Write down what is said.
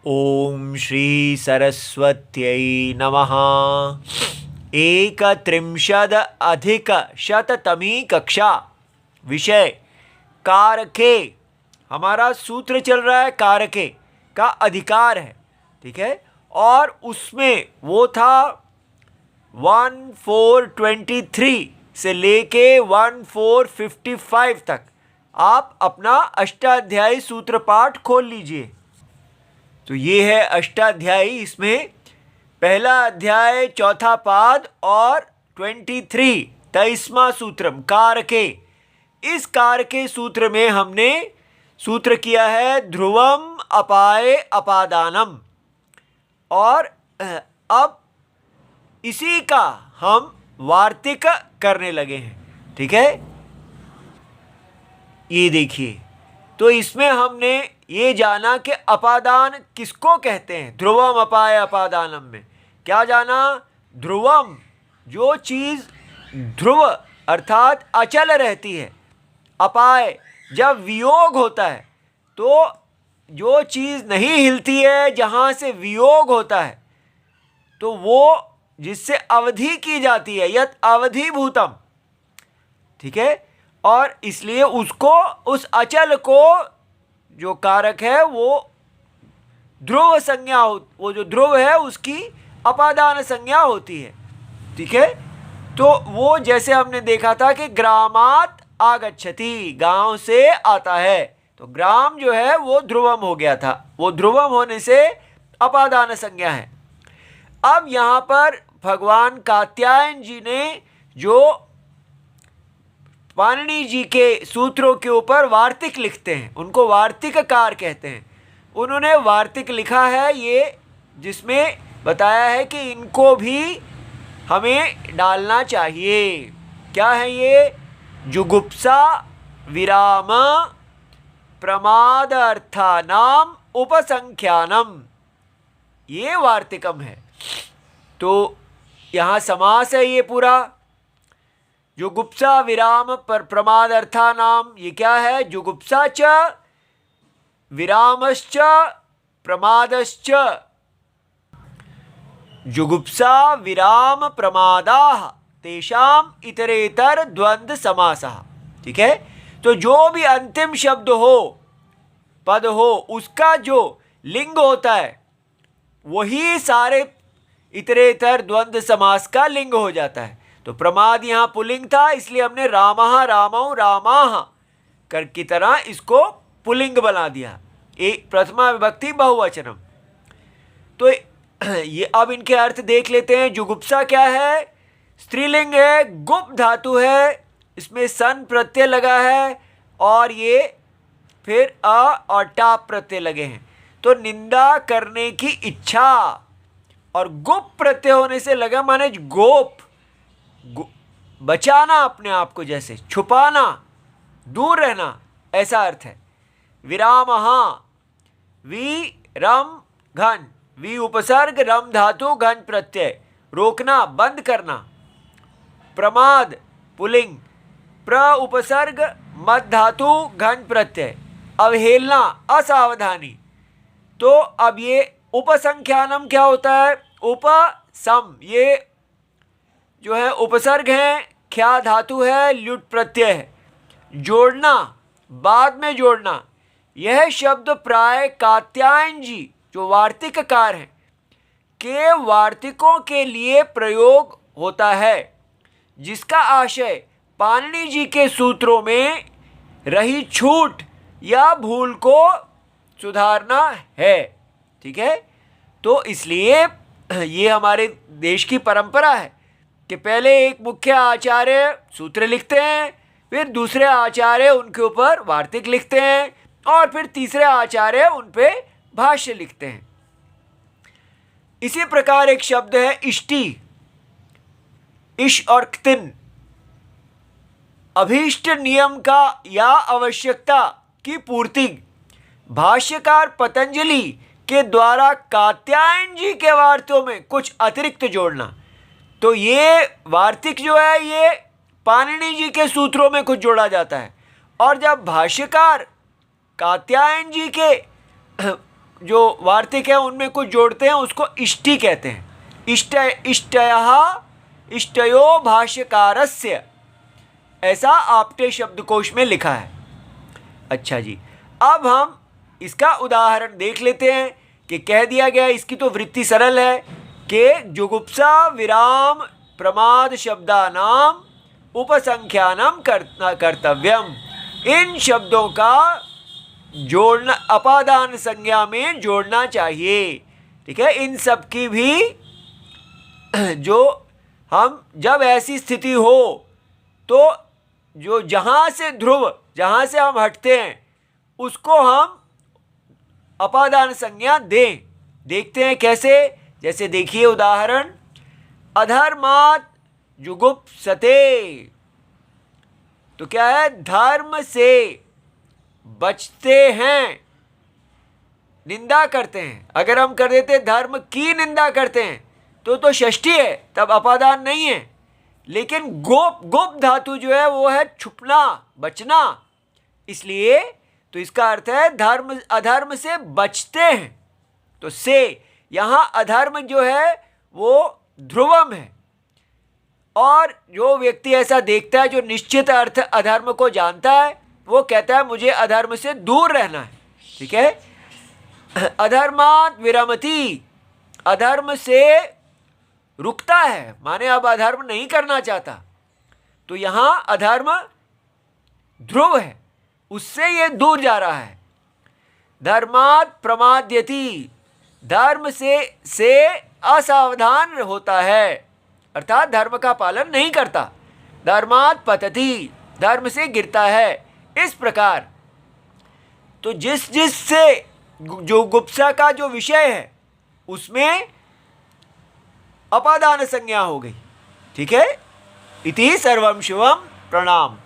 ओम श्री सरस्वत्यै नमः। 31अधिकशततमी कक्षा। विषय कारके। हमारा सूत्र चल रहा है कारके का अधिकार है, ठीक है। और उसमें वो था 1423 से लेके 1455 तक। आप अपना अष्टाध्यायी सूत्र पाठ खोल लीजिए। तो ये है अष्टाध्यायी। इसमें पहला अध्याय चौथा पाद और 23वां सूत्रम कारके। इस कारके सूत्र में हमने सूत्र किया है ध्रुवम अपाये अपादानम। और अब इसी का हम वार्तिक करने लगे हैं, ठीक है। ये देखिए, तो इसमें हमने ये जाना कि अपादान किसको कहते हैं। ध्रुवम अपाय अपादानम में क्या जाना? ध्रुवम, जो चीज़ ध्रुव अर्थात अचल रहती है। अपाय, जब वियोग होता है तो जो चीज़ नहीं हिलती है, जहाँ से वियोग होता है, तो वो जिससे अवधि की जाती है, यत अवधिभूतम, ठीक है। और इसलिए उसको, उस अचल को जो कारक है वो ध्रुव संज्ञा वो जो ध्रुव है उसकी अपादान संज्ञा होती है, ठीक है। तो वो जैसे हमने देखा था कि ग्रामात आगच्छति, गांव से आता है, तो ग्राम जो है वो ध्रुवम हो गया था। वो ध्रुवम होने से अपादान संज्ञा है। अब यहाँ पर भगवान कात्यायन जी ने जो पाणिनि जी के सूत्रों के ऊपर वार्तिक लिखते हैं, उनको वार्तिककार कहते हैं। उन्होंने वार्तिक लिखा है ये, जिसमें बताया है कि इनको भी हमें डालना चाहिए। क्या है ये? जुगुप्सा विराम प्रमाद अर्थानाम उपसंख्यानम, ये वार्तिकम है। तो यहाँ समास है ये पूरा। जुगुप्सा विराम पर प्रमाद अर्थानाम, ये क्या है? जुगुप्सा च विरामश्च प्रमादश्च। जुगुप्सा विराम प्रमादाः तेषाम इतरेतर द्वंद्व समासः, ठीक है। तो जो भी अंतिम शब्द हो, पद हो, उसका जो लिंग होता है वही सारे इतरेतर द्वंद्व समास का लिंग हो जाता है। तो प्रमाद यहाँ पुल्लिंग था, इसलिए हमने रामः रामौ रामाः कर की तरह इसको पुल्लिंग बना दिया, एक प्रथमा विभक्ति बहुवचनम। तो ये अब इनके अर्थ देख लेते हैं। जुगुप्सा क्या है? स्त्रीलिंग है, गुप धातु है, इसमें सन प्रत्यय लगा है और ये फिर अ और टाप प्रत्यय लगे हैं। तो निंदा करने की इच्छा, और गुप प्रत्यय होने से लगा माने गोप, बचाना अपने आप को, जैसे छुपाना, दूर रहना, ऐसा अर्थ है। विरामः, वी रम घन, वी उपसर्ग रम धातु घन प्रत्यय, रोकना, बंद करना। प्रमाद पुलिंग, प्र उपसर्ग मद धातु घन प्रत्यय, अवहेलना, असावधानी। तो अब ये उपसंख्यानम क्या होता है? उपसम, ये जो है उपसर्ग है, ख्या धातु है, ल्युट प्रत्यय है, जोड़ना, बाद में जोड़ना। यह शब्द प्राय कात्यायन जी जो वार्तिककार हैं के वार्तिकों के लिए प्रयोग होता है, जिसका आशय पाणिनि जी के सूत्रों में रही छूट या भूल को सुधारना है, ठीक है। तो इसलिए ये हमारे देश की परंपरा है कि पहले एक मुख्य आचार्य सूत्र लिखते हैं, फिर दूसरे आचार्य उनके ऊपर वार्तिक लिखते हैं, और फिर तीसरे आचार्य उन पे भाष्य लिखते हैं। इसी प्रकार एक शब्द है इष्टि, इश और क्तिन, अभीष्ट नियम का या आवश्यकता की पूर्ति। भाष्यकार पतंजलि के द्वारा कात्यायन जी के वार्तिकों में कुछ अतिरिक्त जोड़ना। तो ये वार्तिक जो है ये पाणिनि जी के सूत्रों में कुछ जोड़ा जाता है, और जब भाष्यकार कात्यायन जी के जो वार्तिक है उनमें कुछ जोड़ते हैं, उसको इष्टि कहते हैं। इष्टयः इष्टयो भाष्यकारस्य, ऐसा आपटे शब्दकोश में लिखा है। अच्छा जी, अब हम इसका उदाहरण देख लेते हैं कि कह दिया गया, इसकी तो वृत्ति सरल है कि जुगुप्सा विराम प्रमाद शब्दानाम उपसंख्यानम कर्तव्यम। इन शब्दों का जोड़ना अपादान संज्ञा में जोड़ना चाहिए। ठीक है, इन सब की भी जो हम जब ऐसी स्थिति हो तो जो जहाँ से ध्रुव, जहाँ से हम हटते हैं उसको हम अपादान संज्ञा दें। देखते हैं कैसे। जैसे देखिए उदाहरण, अधर्मात् जुगुप्सते, तो क्या है, धर्म से बचते हैं, निंदा करते हैं। अगर हम कर देते धर्म की निंदा करते हैं तो षष्ठी है, तब अपादान नहीं है। लेकिन गोप धातु जो है वो है छुपना, बचना, इसलिए तो इसका अर्थ है धर्म, अधर्म से बचते हैं। तो से यहाँ अधर्म जो है वो ध्रुवम है, और जो व्यक्ति ऐसा देखता है, जो निश्चित अर्थ अधर्म को जानता है, वो कहता है मुझे अधर्म से दूर रहना है। ठीक है, अधर्मात् विरमति, अधर्म से रुकता है, माने अब अधर्म नहीं करना चाहता। तो यहाँ अधर्म ध्रुव है, उससे ये दूर जा रहा है। धर्मात् प्रमाद्यति, धर्म से असावधान होता है, अर्थात धर्म का पालन नहीं करता। धर्मात् पतति, धर्म से गिरता है। इस प्रकार तो जिस से जो गुप्सा का जो विषय है उसमें अपादान संज्ञा हो गई। ठीक है, इति सर्वम शिवम, प्रणाम।